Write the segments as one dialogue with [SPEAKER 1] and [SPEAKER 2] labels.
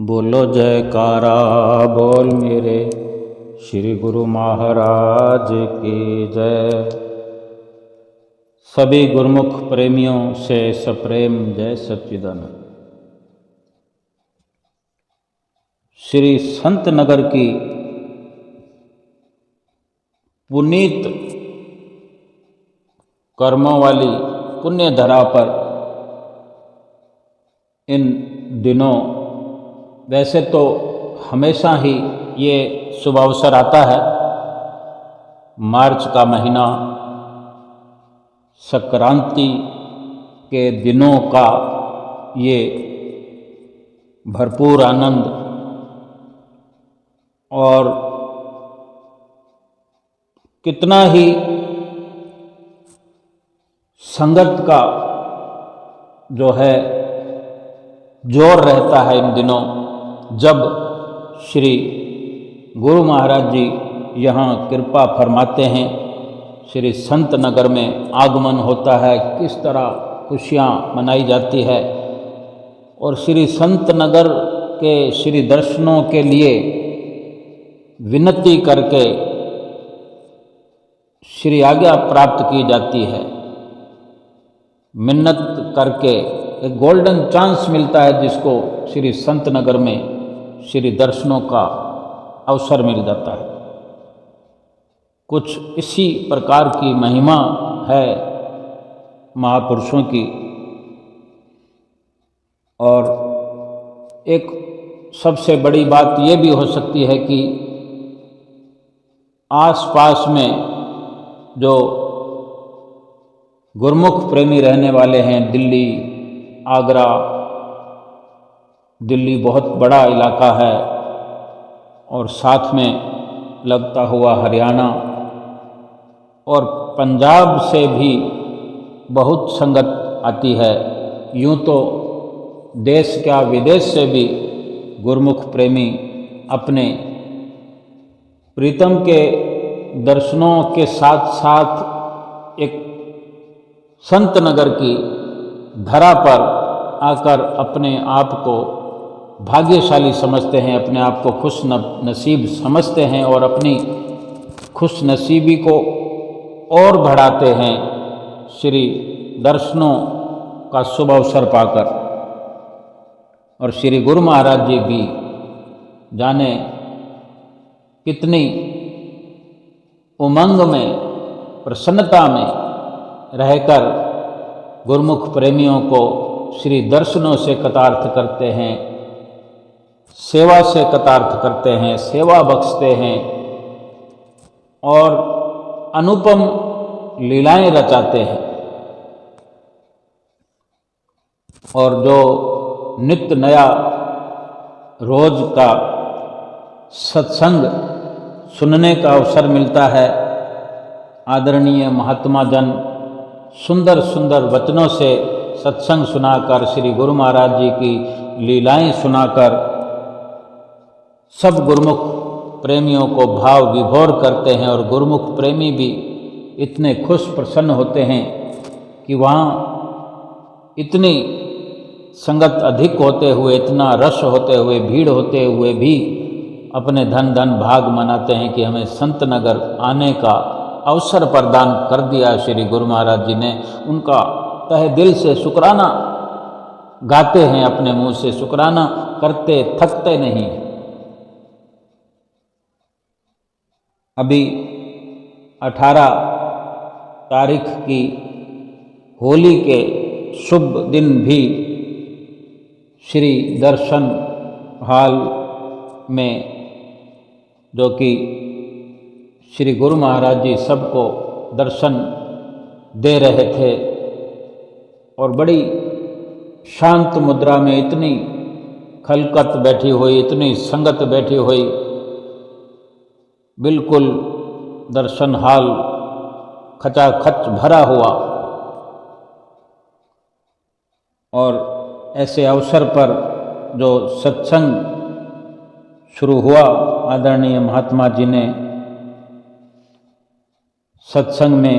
[SPEAKER 1] बोलो जयकारा बोल मेरे श्री गुरु महाराज की जय। सभी गुरुमुख प्रेमियों से सप्रेम जय सच्चिदानंद। श्री संत नगर की पुनीत कर्मों वाली पुण्य धरा पर इन दिनों वैसे तो हमेशा ही ये शुभ अवसर आता है। मार्च का महीना संक्रांति के दिनों का ये भरपूर आनंद और कितना ही संगत का जो है जोर रहता है इन दिनों, जब श्री गुरु महाराज जी यहाँ कृपा फरमाते हैं। श्री संत नगर में आगमन होता है, किस तरह खुशियाँ मनाई जाती है। और श्री संत नगर के श्री दर्शनों के लिए विनती करके श्री आज्ञा प्राप्त की जाती है। मिन्नत करके एक गोल्डन चांस मिलता है जिसको श्री संत नगर में श्री दर्शनों का अवसर मिल जाता है। कुछ इसी प्रकार की महिमा है महापुरुषों की। और एक सबसे बड़ी बात ये भी हो सकती है कि आसपास में जो गुरुमुख प्रेमी रहने वाले हैं, दिल्ली, आगरा, दिल्ली बहुत बड़ा इलाका है और साथ में लगता हुआ हरियाणा और पंजाब से भी बहुत संगत आती है। यूँ तो देश क्या विदेश से भी गुरुमुख प्रेमी अपने प्रीतम के दर्शनों के साथ साथ एक संत नगर की धरा पर आकर अपने आप को भाग्यशाली समझते हैं, अपने आप को खुश नसीब समझते हैं और अपनी खुश नसीबी को और बढ़ाते हैं श्री दर्शनों का शुभ अवसर पाकर। और श्री गुरु महाराज जी भी जाने कितनी उमंग में, प्रसन्नता में रहकर गुरुमुख प्रेमियों को श्री दर्शनों से कृतार्थ करते हैं, सेवा से कृतार्थ करते हैं, सेवा बख्शते हैं और अनुपम लीलाएं रचाते हैं। और जो नित्य नया रोज का सत्संग सुनने का अवसर मिलता है, आदरणीय महात्मा जन सुंदर सुंदर वचनों से सत्संग सुनाकर, श्री गुरु महाराज जी की लीलाएं सुनाकर सब गुरुमुख प्रेमियों को भाव विभोर करते हैं। और गुरुमुख प्रेमी भी इतने खुश प्रसन्न होते हैं कि वहाँ इतनी संगत अधिक होते हुए, इतना रश होते हुए, भीड़ होते हुए भी अपने धन धन भाग मनाते हैं कि हमें संत नगर आने का अवसर प्रदान कर दिया श्री गुरु महाराज जी ने। उनका तहे दिल से शुक्राना गाते हैं, अपने मुंह से शुक्राना करते थकते नहीं। अभी 18 तारीख की होली के शुभ दिन भी श्री दर्शन हाल में, जो कि श्री गुरु महाराज जी सबको दर्शन दे रहे थे और बड़ी शांत मुद्रा में इतनी खलकत बैठी हुई, इतनी संगत बैठी हुई, बिल्कुल दर्शन हाल खचाखच भरा हुआ। और ऐसे अवसर पर जो सत्संग शुरू हुआ, आदरणीय महात्मा जी ने सत्संग में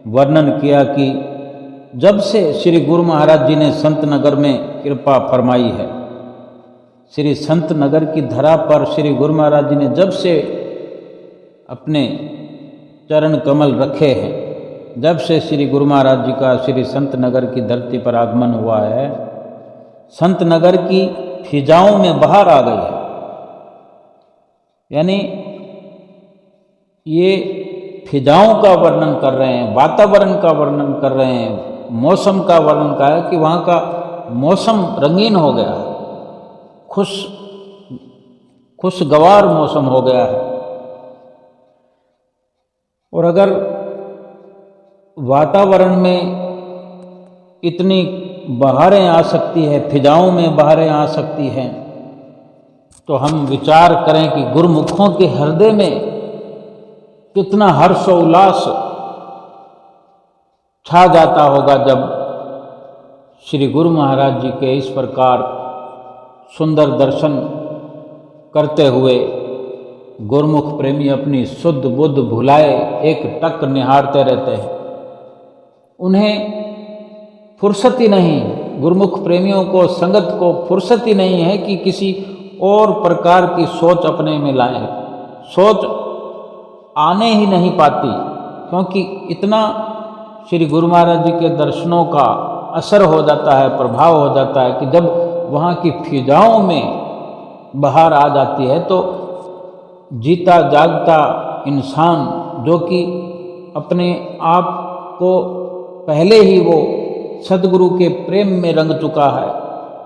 [SPEAKER 1] वर्णन किया कि जब से श्री गुरु महाराज जी ने संत नगर में कृपा फरमाई है, श्री संत नगर की धरा पर श्री गुरु महाराज जी ने जब से अपने चरण कमल रखे हैं, जब से श्री गुरु महाराज जी का श्री संत नगर की धरती पर आगमन हुआ है, संत नगर की फिजाओं में बहार आ गई है। यानी ये फिजाओं का वर्णन कर रहे हैं, वातावरण का वर्णन कर रहे हैं, मौसम का वर्णन का है कि वहाँ का मौसम रंगीन हो गया है, खुशगवार मौसम हो गया है। और अगर वातावरण में इतनी बहारें आ सकती है, फिजाओं में बहारें आ सकती हैं, तो हम विचार करें कि गुरुमुखों के हृदय में कितना हर्षोल्लास छा जाता होगा जब श्री गुरु महाराज जी के इस प्रकार सुंदर दर्शन करते हुए गुरुमुख प्रेमी अपनी शुद्ध बुद्ध भुलाए एक टक निहारते रहते हैं। उन्हें फुर्सत ही नहीं, गुरुमुख प्रेमियों को, संगत को फुर्सत ही नहीं है कि किसी और प्रकार की सोच अपने में लाएं। सोच आने ही नहीं पाती, क्योंकि इतना श्री गुरु महाराज जी के दर्शनों का असर हो जाता है, प्रभाव हो जाता है कि जब वहाँ की फिजाओं में बहार आ जाती है तो जीता जागता इंसान, जो कि अपने आप को पहले ही वो सतगुरु के प्रेम में रंग चुका है,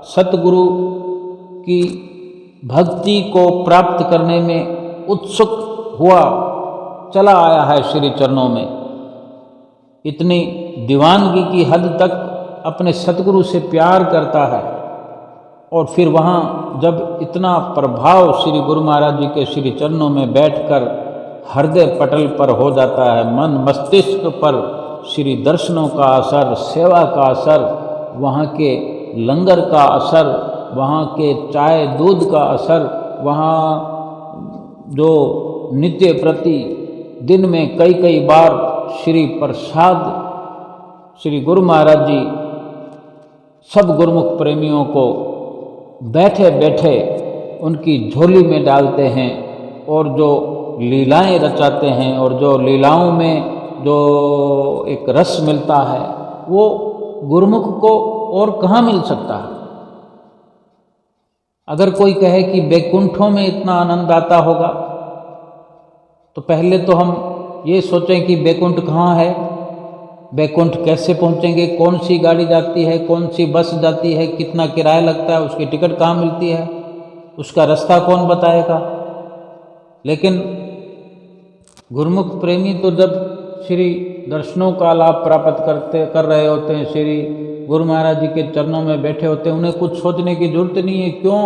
[SPEAKER 1] सतगुरु की भक्ति को प्राप्त करने में उत्सुक हुआ चला आया है श्री चरणों में, इतनी दीवानगी की हद तक अपने सतगुरु से प्यार करता है। और फिर वहाँ जब इतना प्रभाव श्री गुरु महाराज जी के श्री चरणों में बैठकर हृदय पटल पर हो जाता है, मन मस्तिष्क पर श्री दर्शनों का असर, सेवा का असर, वहाँ के लंगर का असर, वहाँ के चाय दूध का असर, वहाँ जो नित्य प्रति दिन में कई कई बार श्री प्रसाद श्री गुरु महाराज जी सब गुरुमुख प्रेमियों को बैठे बैठे उनकी झोली में डालते हैं और जो लीलाएं रचाते हैं, और जो लीलाओं में जो एक रस मिलता है वो गुरुमुख को और कहाँ मिल सकता है। अगर कोई कहे कि बैकुंठों में इतना आनंद आता होगा, तो पहले तो हम ये सोचें कि बैकुंठ कहाँ है, बैकुंठ कैसे पहुँचेंगे, कौन सी गाड़ी जाती है, कौन सी बस जाती है, कितना किराया लगता है, उसकी टिकट कहाँ मिलती है, उसका रास्ता कौन बताएगा। लेकिन गुरुमुख प्रेमी तो जब श्री दर्शनों का लाभ प्राप्त कर रहे होते हैं, श्री गुरु महाराज जी के चरणों में बैठे होते हैं, उन्हें कुछ सोचने की जरूरत नहीं है। क्यों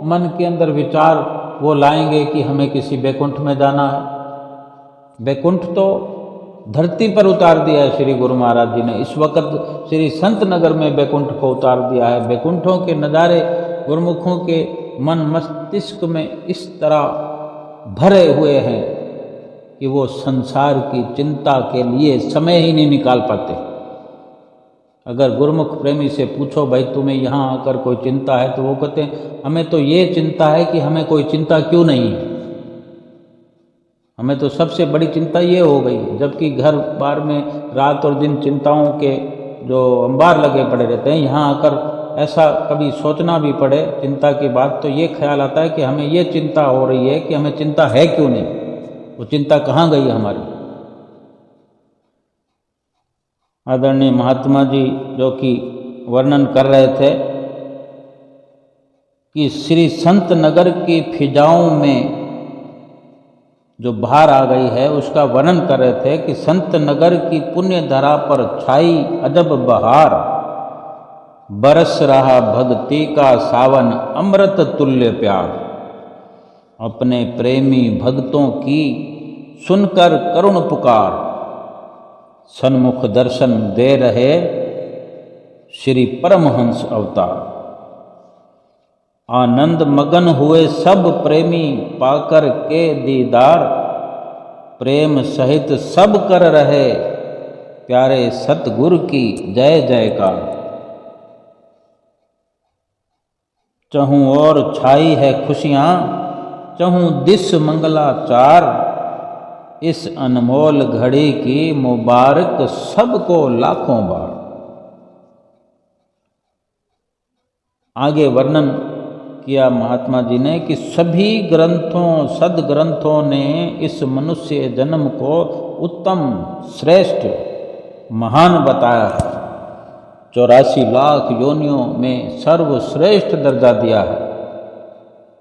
[SPEAKER 1] मन के अंदर विचार वो लाएंगे कि हमें किसी बैकुंठ में जाना है। बैकुंठ तो धरती पर उतार दिया है श्री गुरु महाराज जी ने, इस वक्त श्री संत नगर में बैकुंठ को उतार दिया है। बैकुंठों के नज़ारे गुरुमुखों के मन मस्तिष्क में इस तरह भरे हुए हैं कि वो संसार की चिंता के लिए समय ही नहीं निकाल पाते। अगर गुरुमुख प्रेमी से पूछो भाई तुम्हें यहाँ आकर कोई चिंता है, तो वो कहते हैं हमें तो ये चिंता है कि हमें कोई चिंता क्यों नहीं है, हमें तो सबसे बड़ी चिंता ये हो गई। जबकि घर बार में रात और दिन चिंताओं के जो अंबार लगे पड़े रहते हैं, यहाँ आकर ऐसा कभी सोचना भी पड़े चिंता की बात, तो ये ख्याल आता है कि हमें ये चिंता हो रही है कि हमें चिंता है क्यों नहीं, वो चिंता कहाँ गई हमारी। आदरणीय महात्मा जी जो कि वर्णन कर रहे थे कि श्री संत नगर की फिजाओं में जो बहार आ गई है, उसका वर्णन कर रहे थे कि संत नगर की पुण्य धरा पर छाई अजब बहार, बरस रहा भक्ति का सावन अमृत तुल्य प्यार। अपने प्रेमी भक्तों की सुनकर करुण पुकार, सन्मुख दर्शन दे रहे श्री परमहंस अवतार। आनंद मगन हुए सब प्रेमी पाकर के दीदार, प्रेम सहित सब कर रहे प्यारे सतगुरु की जय जयकार। चहूँ और छाई है खुशियाँ, चहूँ दिस मंगलाचार। इस अनमोल घड़ी की मुबारक सबको लाखों बार। आगे वर्णन किया महात्मा जी ने कि सभी ग्रंथों सदग्रंथों ने इस मनुष्य जन्म को उत्तम श्रेष्ठ महान बताया है। 84 लाख योनियों में सर्वश्रेष्ठ दर्जा दिया है।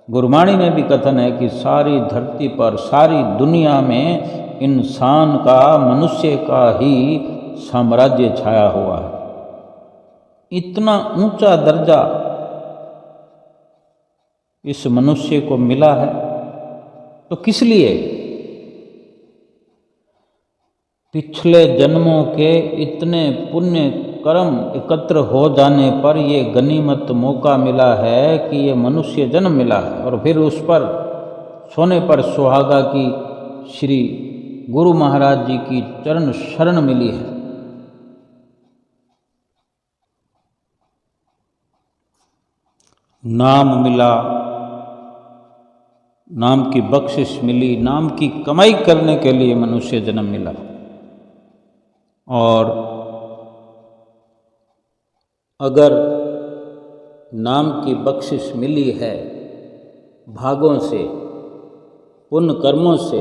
[SPEAKER 1] गुरबाणी में भी कथन है कि सारी धरती पर सारी दुनिया में इंसान का मनुष्य का ही साम्राज्य छाया हुआ है। इतना ऊंचा दर्जा इस मनुष्य को मिला है तो किस लिए? पिछले जन्मों के इतने पुण्य कर्म एकत्र हो जाने पर ये गनीमत मौका मिला है कि ये मनुष्य जन्म मिला है और फिर उस पर सोने पर सुहागा की श्री गुरु महाराज जी की चरण शरण मिली है। नाम मिला, नाम की बख्शिश मिली, नाम की कमाई करने के लिए मनुष्य जन्म मिला। और अगर नाम की बख्शिश मिली है भागों से पुण्य कर्मों से,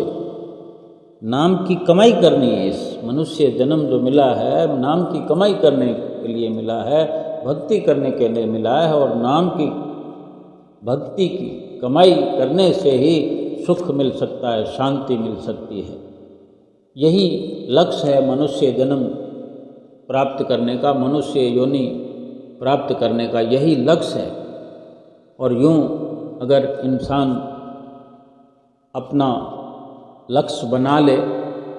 [SPEAKER 1] नाम की कमाई करनी है। इस मनुष्य जन्म जो मिला है नाम की कमाई करने के लिए मिला है, भक्ति करने के लिए मिला है। और नाम की भक्ति की कमाई करने से ही सुख मिल सकता है, शांति मिल सकती है। यही लक्ष्य है मनुष्य जन्म प्राप्त करने का, मनुष्य योनि प्राप्त करने का यही लक्ष्य है। और यूँ अगर इंसान अपना लक्ष्य बना ले,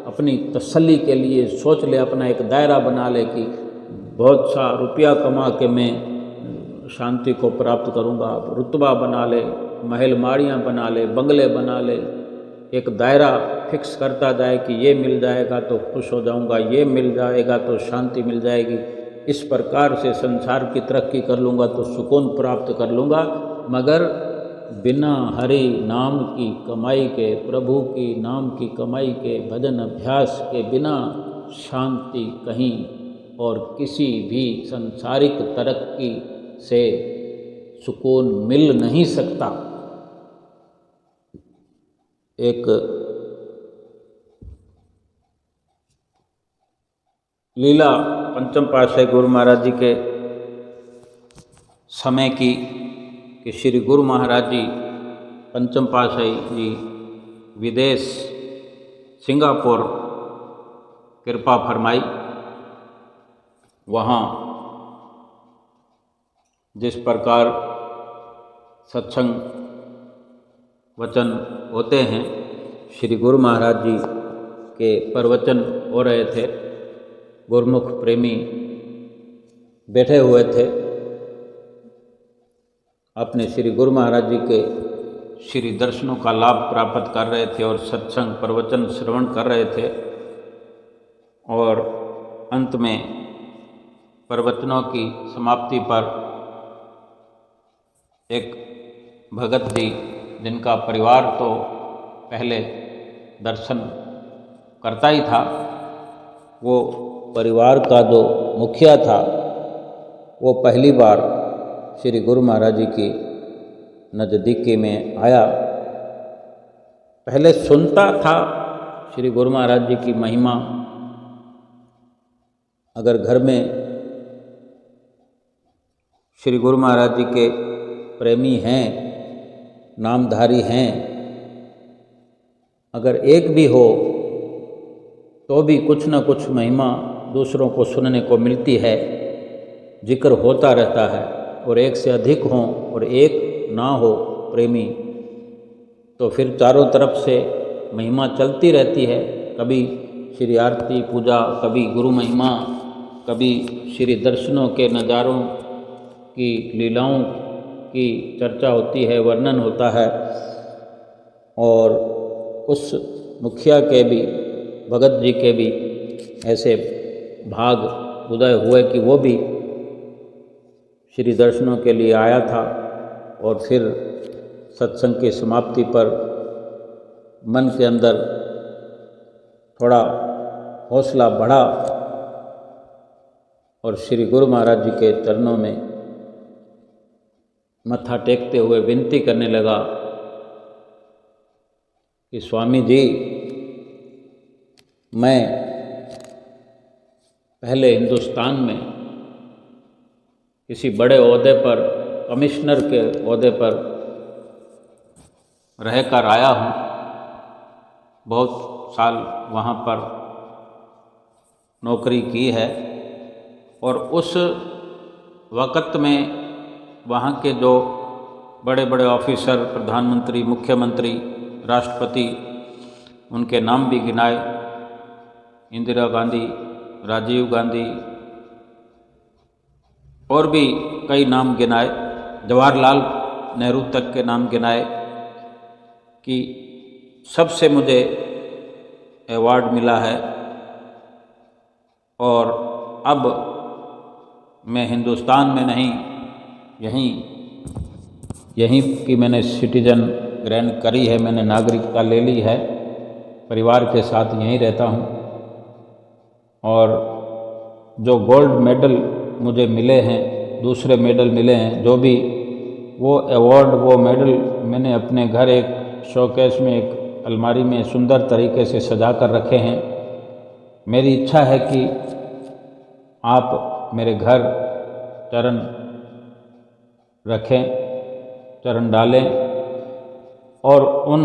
[SPEAKER 1] अपनी तसल्ली के लिए सोच ले, अपना एक दायरा बना ले कि बहुत सा रुपया कमा के मैं शांति को प्राप्त करूँगा, रुतबा बना ले, महल माड़ियाँ बना ले, बंगले बना ले, एक दायरा फिक्स करता जाए कि ये मिल जाएगा तो खुश हो जाऊँगा, ये मिल जाएगा तो शांति मिल जाएगी, इस प्रकार से संसार की तरक्की कर लूँगा तो सुकून प्राप्त कर लूँगा। मगर बिना हरि नाम की कमाई के, प्रभु की नाम की कमाई के, भजन अभ्यास के बिना शांति कहीं और किसी भी संसारिक तरक्की से सुकून मिल नहीं सकता। एक लीला पंचम पातशाही गुरु महाराज जी के समय की कि श्री गुरु महाराज जी पंचम पातशाही जी विदेश सिंगापुर कृपा फरमाई। वहाँ जिस प्रकार सत्संग वचन होते हैं, श्री गुरु महाराज जी के प्रवचन हो रहे थे, गुरुमुख प्रेमी बैठे हुए थे, अपने श्री गुरु महाराज जी के श्री दर्शनों का लाभ प्राप्त कर रहे थे और सत्संग प्रवचन श्रवण कर रहे थे। और अंत में प्रवचनों की समाप्ति पर एक भगत जी, जिनका परिवार तो पहले दर्शन करता ही था, वो परिवार का जो मुखिया था वो पहली बार श्री गुरु महाराज जी की नज़दीकी में आया। पहले सुनता था श्री गुरु महाराज जी की महिमा। अगर घर में श्री गुरु महाराज जी के प्रेमी हैं, नामधारी हैं, अगर एक भी हो तो भी कुछ न कुछ महिमा दूसरों को सुनने को मिलती है, जिक्र होता रहता है। और एक से अधिक हों और एक ना हो प्रेमी तो फिर चारों तरफ से महिमा चलती रहती है। कभी श्री आरती पूजा, कभी गुरु महिमा, कभी श्री दर्शनों के नज़ारों की, लीलाओं की चर्चा होती है, वर्णन होता है। और उस मुखिया के भी, भगत जी के भी ऐसे भाग उदय हुए कि वो भी श्री दर्शनों के लिए आया था और फिर सत्संग की समाप्ति पर मन के अंदर थोड़ा हौसला बढ़ा और श्री गुरु महाराज जी के चरणों में मत्था टेकते हुए विनती करने लगा कि स्वामी जी, मैं पहले हिंदुस्तान में किसी बड़े ओहदे पर, कमिश्नर के ओहदे पर रहकर आया हूँ। बहुत साल वहाँ पर नौकरी की है और उस वक़्त में वहाँ के जो बड़े बड़े ऑफिसर, प्रधानमंत्री, मुख्यमंत्री, राष्ट्रपति, उनके नाम भी गिनाए। इंदिरा गांधी, राजीव गांधी और भी कई नाम गिनाए, जवाहरलाल नेहरू तक के नाम गिनाए कि सबसे मुझे अवार्ड मिला है और अब मैं हिंदुस्तान में नहीं, यहीं की मैंने सिटीजन ग्रहण करी है, मैंने नागरिकता ले ली है, परिवार के साथ यहीं रहता हूँ। और जो गोल्ड मेडल मुझे मिले हैं, दूसरे मेडल मिले हैं, जो भी वो अवार्ड, वो मेडल मैंने अपने घर एक शोकेस में, एक अलमारी में सुंदर तरीके से सजा कर रखे हैं। मेरी इच्छा है कि आप मेरे घर चरण रखें, चरण डालें और उन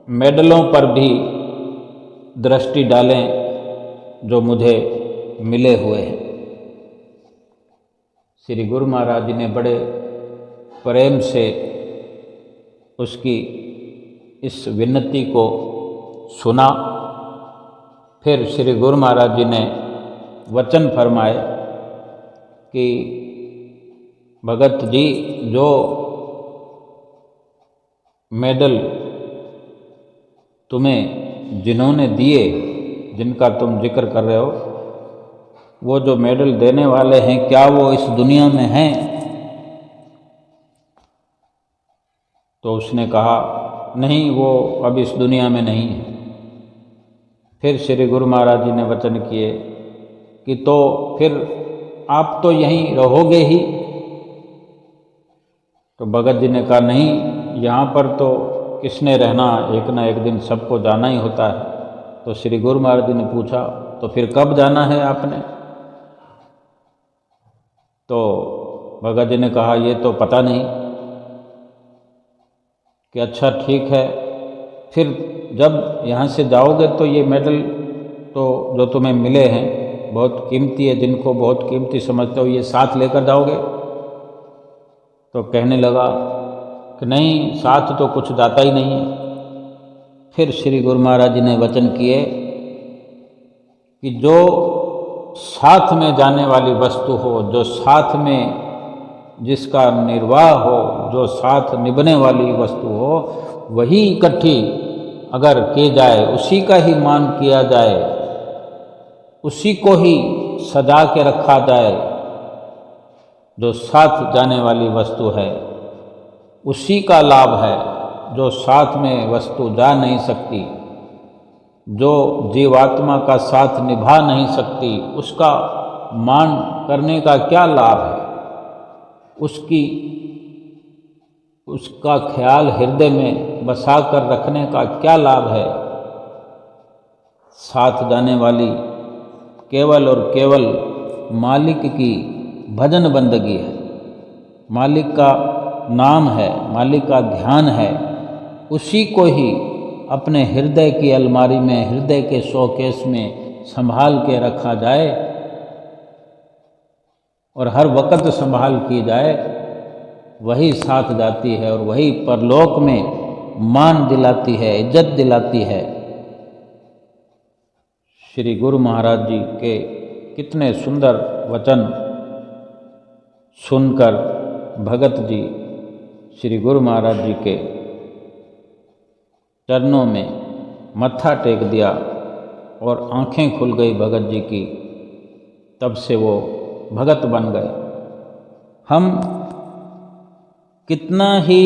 [SPEAKER 1] मेडलों पर भी दृष्टि डालें जो मुझे मिले हुए हैं। श्री गुरु महाराज जी ने बड़े प्रेम से उसकी इस विनती को सुना। फिर श्री गुरु महाराज जी ने वचन फरमाए कि भगत जी, जो मेडल तुम्हें जिन्होंने दिए, जिनका तुम जिक्र कर रहे हो, वो जो मेडल देने वाले हैं, क्या वो इस दुनिया में हैं? तो उसने कहा, नहीं, वो अब इस दुनिया में नहीं है। फिर श्री गुरु महाराज जी ने वचन किए कि तो फिर आप तो यहीं रहोगे ही। तो भगत जी ने कहा, नहीं, यहाँ पर तो किसने रहना, एक ना एक दिन सबको जाना ही होता है। तो श्री गुरु महाराज जी ने पूछा, तो फिर कब जाना है आपने? तो भगत जी ने कहा, ये तो पता नहीं। कि अच्छा ठीक है, फिर जब यहाँ से जाओगे तो ये मेडल तो जो तुम्हें मिले हैं बहुत कीमती है, जिनको बहुत कीमती समझते हो, ये साथ लेकर जाओगे? तो कहने लगा कि नहीं, साथ तो कुछ जाता ही नहीं है। फिर श्री गुरु महाराज जी ने वचन किए कि जो साथ में जाने वाली वस्तु हो, जो साथ में जिसका निर्वाह हो, जो साथ निभने वाली वस्तु हो, वही इकट्ठी अगर की जाए, उसी का ही मान किया जाए, उसी को ही सजा के रखा जाए, जो साथ जाने वाली वस्तु है उसी का लाभ है। जो साथ में वस्तु जा नहीं सकती, जो जीवात्मा का साथ निभा नहीं सकती, उसका मान करने का क्या लाभ है? उसका ख्याल हृदय में बसा कर रखने का क्या लाभ है? साथ जाने वाली केवल और केवल मालिक की भजन बंदगी है, मालिक का नाम है, मालिक का ध्यान है। उसी को ही अपने हृदय की अलमारी में, हृदय के शोकेस में संभाल के रखा जाए और हर वक्त संभाल की जाए, वही साथ जाती है और वही परलोक में मान दिलाती है, इज्जत दिलाती है। श्री गुरु महाराज जी के कितने सुंदर वचन सुनकर भगत जी श्री गुरु महाराज जी के चरणों में मत्था टेक दिया और आंखें खुल गई भगत जी की। तब से वो भगत बन गए। हम कितना ही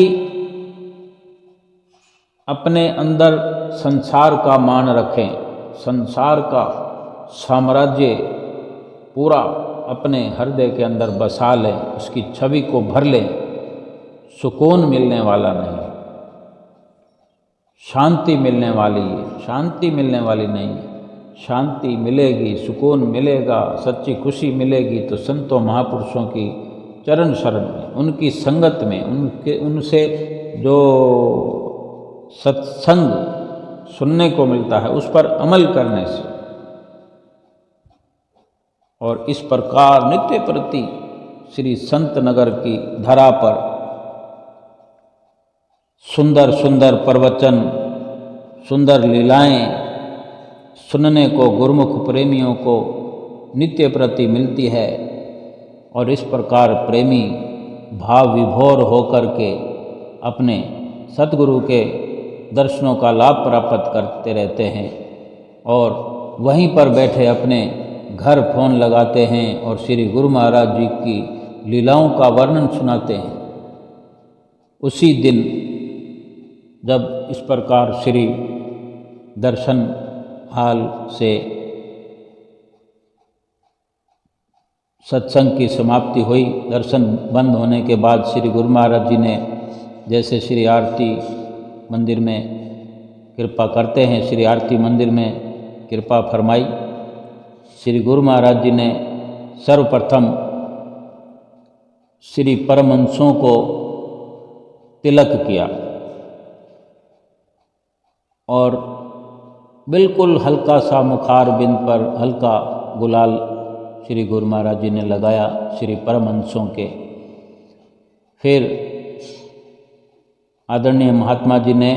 [SPEAKER 1] अपने अंदर संसार का मान रखें, संसार का साम्राज्य पूरा अपने हृदय के अंदर बसा लें, उसकी छवि को भर लें, सुकून मिलने वाला नहीं, शांति मिलने वाली है, शांति मिलने वाली नहीं है। शांति मिलेगी, सुकून मिलेगा, सच्ची खुशी मिलेगी तो संतों महापुरुषों की चरण शरण में, उनकी संगत में, उनसे जो सत्संग सुनने को मिलता है उस पर अमल करने से। और इस प्रकार नित्य प्रति श्री संत नगर की धरा पर सुंदर सुंदर प्रवचन, सुंदर लीलाएं सुनने को गुरुमुख प्रेमियों को नित्य प्रति मिलती है। और इस प्रकार प्रेमी भाव विभोर होकर के अपने सतगुरु के दर्शनों का लाभ प्राप्त करते रहते हैं और वहीं पर बैठे अपने घर फोन लगाते हैं और श्री गुरु महाराज जी की लीलाओं का वर्णन सुनाते हैं। उसी दिन जब इस प्रकार श्री दर्शन हाल से सत्संग की समाप्ति हुई, दर्शन बंद होने के बाद श्री गुरु महाराज जी ने जैसे श्री आरती मंदिर में कृपा करते हैं, श्री आरती मंदिर में कृपा फरमाई। श्री गुरु महाराज जी ने सर्वप्रथम श्री परमहंसों को तिलक किया और बिल्कुल हल्का सा मुखार बिंद पर हल्का गुलाल श्री गुरु महाराज जी ने लगाया श्री परमहंसों के। फिर आदरणीय महात्मा जी ने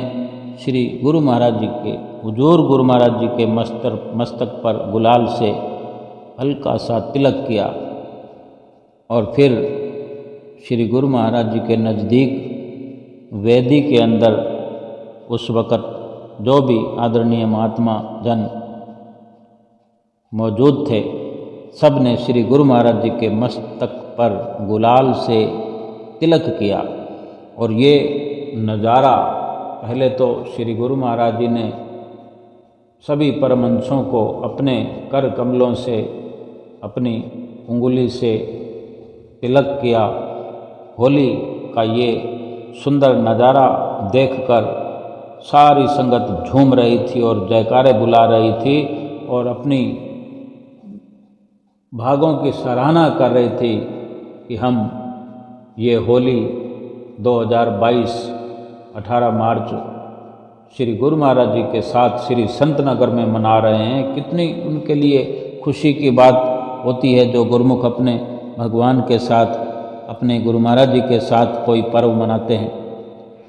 [SPEAKER 1] श्री गुरु महाराज जी के, हुजूर गुरु महाराज जी के मस्तक पर गुलाल से हल्का सा तिलक किया और फिर श्री गुरु महाराज जी के नज़दीक वेदी के अंदर उस वक़्त जो भी आदरणीय महात्मा जन मौजूद थे, सब ने श्री गुरु महाराज जी के मस्तक पर गुलाल से तिलक किया। और ये नज़ारा, पहले तो श्री गुरु महाराज जी ने सभी परमहंसों को अपने कर कमलों से अपनी उंगली से तिलक किया। होली का ये सुंदर नज़ारा देखकर सारी संगत झूम रही थी और जयकारे बुला रही थी और अपनी भागों की सराहना कर रही थी कि हम ये होली 2022 18 मार्च श्री गुरु महाराज जी के साथ श्री संत नगर में मना रहे हैं। कितनी उनके लिए खुशी की बात होती है जो गुरुमुख अपने भगवान के साथ, अपने गुरु महाराज जी के साथ कोई पर्व मनाते हैं।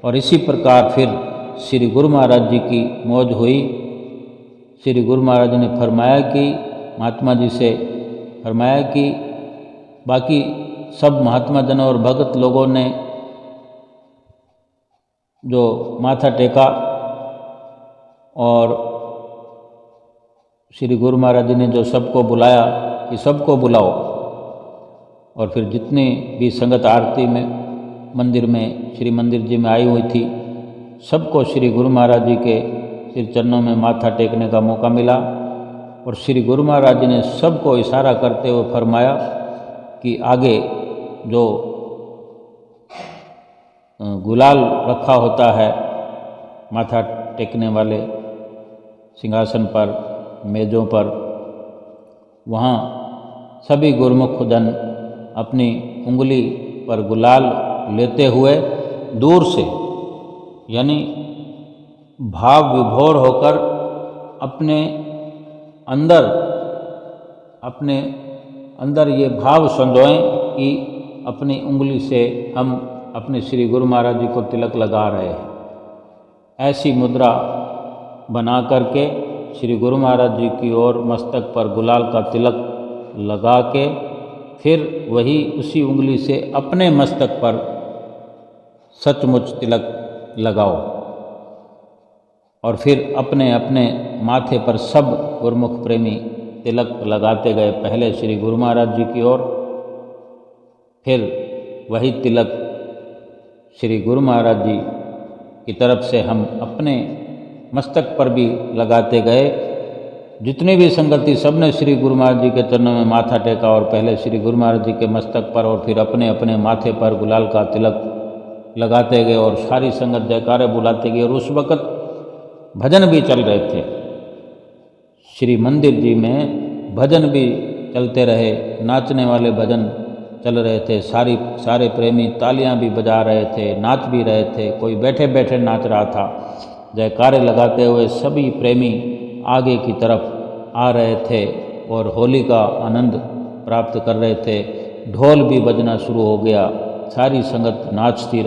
[SPEAKER 1] और इसी प्रकार फिर श्री गुरु महाराज जी की मौज हुई। श्री गुरु महाराज ने फरमाया कि महात्मा जी से फरमाया कि बाकी सब महात्मा जनों और भगत लोगों ने जो माथा टेका और श्री गुरु महाराज जी ने जो सबको बुलाया कि सबको बुलाओ। और फिर जितनी भी संगत आरती में मंदिर में श्री मंदिर जी में आई हुई थी, सबको श्री गुरु महाराज जी के श्री चरणों में माथा टेकने का मौका मिला। और श्री गुरु महाराज जी ने सबको इशारा करते हुए फरमाया कि आगे जो गुलाल रखा होता है माथा टेकने वाले सिंहासन पर, मेज़ों पर, वहाँ सभी गुरुमुख जन अपनी उंगली पर गुलाल लेते हुए दूर से, यानी भाव विभोर होकर अपने अंदर ये भाव संजोएं कि अपनी उंगली से हम अपने श्री गुरु महाराज जी को तिलक लगा रहे हैं। ऐसी मुद्रा बना करके श्री गुरु महाराज जी की ओर मस्तक पर गुलाल का तिलक लगा के फिर वही उसी उंगली से अपने मस्तक पर सचमुच तिलक लगाओ। और फिर अपने अपने माथे पर सब गुरुमुख प्रेमी तिलक लगाते गए, पहले श्री गुरु महाराज जी की ओर, फिर वही तिलक श्री गुरु महाराज जी की तरफ से हम अपने मस्तक पर भी लगाते गए। जितनी भी संगति सबने श्री गुरु महाराज जी के चरणों में माथा टेका और पहले श्री गुरु महाराज जी के मस्तक पर और फिर अपने अपने माथे पर गुलाल का तिलक लगाते गए और सारी संगत जयकारे बुलाते गए। और उस वक़्त भजन भी चल रहे थे, श्री मंदिर जी में भजन भी चलते रहे, नाचने वाले भजन चल रहे थे। सारे प्रेमी तालियां भी बजा रहे थे, नाच भी रहे थे, कोई बैठे बैठे नाच रहा था। जयकारे लगाते हुए सभी प्रेमी आगे की तरफ आ रहे थे और होली का आनंद प्राप्त कर रहे थे। ढोल भी बजना शुरू हो गया, सारी संगत नाचती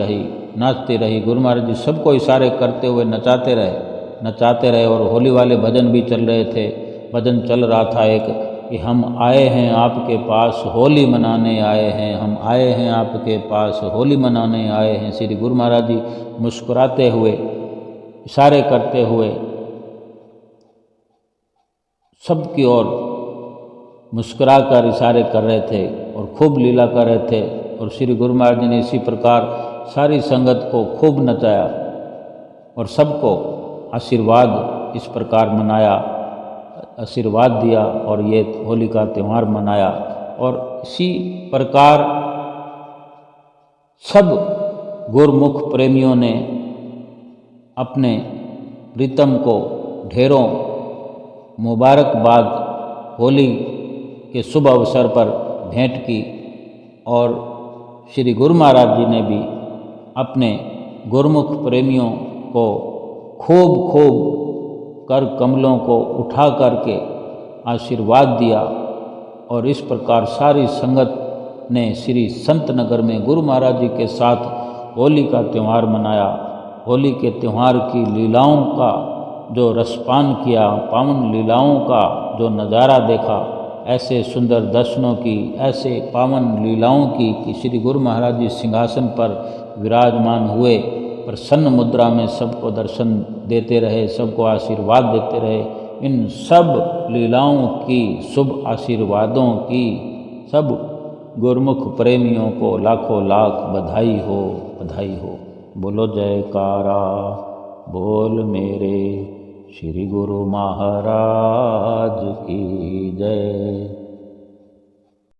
[SPEAKER 1] रही। गुरु महाराज जी सबको इशारे करते हुए नचाते रहे और होली वाले भजन भी चल रहे थे। भजन चल रहा था एक कि हम आए हैं आपके पास होली मनाने आए हैं, हम आए हैं आपके पास होली मनाने आए हैं। श्री गुरु महाराज जी मुस्कुराते हुए इशारे करते हुए सबकी ओर मुस्कुरा कर इशारे कर रहे थे और खूब लीला कर रहे थे। और श्री गुरु महाराज जी ने इसी प्रकार सारी संगत को खूब नचाया और सबको आशीर्वाद इस प्रकार मनाया, आशीर्वाद दिया और ये होली का त्यौहार मनाया। और इसी प्रकार सब गुरमुख प्रेमियों ने अपने प्रीतम को ढेरों मुबारकबाद होली के शुभ अवसर पर भेंट की। और श्री गुरु महाराज जी ने भी अपने गुरमुख प्रेमियों को खूब कर कमलों को उठा करके आशीर्वाद दिया। और इस प्रकार सारी संगत ने श्री संत नगर में गुरु महाराज जी के साथ होली का त्यौहार मनाया। होली के त्यौहार की लीलाओं का जो रसपान किया, पावन लीलाओं का जो नज़ारा देखा, ऐसे सुंदर दर्शनों की, ऐसे पावन लीलाओं की कि श्री गुरु महाराज जी सिंहासन पर विराजमान हुए, प्रसन्न मुद्रा में सबको दर्शन देते रहे, सबको आशीर्वाद देते रहे। इन सब लीलाओं की, शुभ आशीर्वादों की सब गुरमुख प्रेमियों को लाखों लाख बधाई हो, बधाई हो। बोलो जयकारा बोल मेरे श्री गुरु महाराज की जय।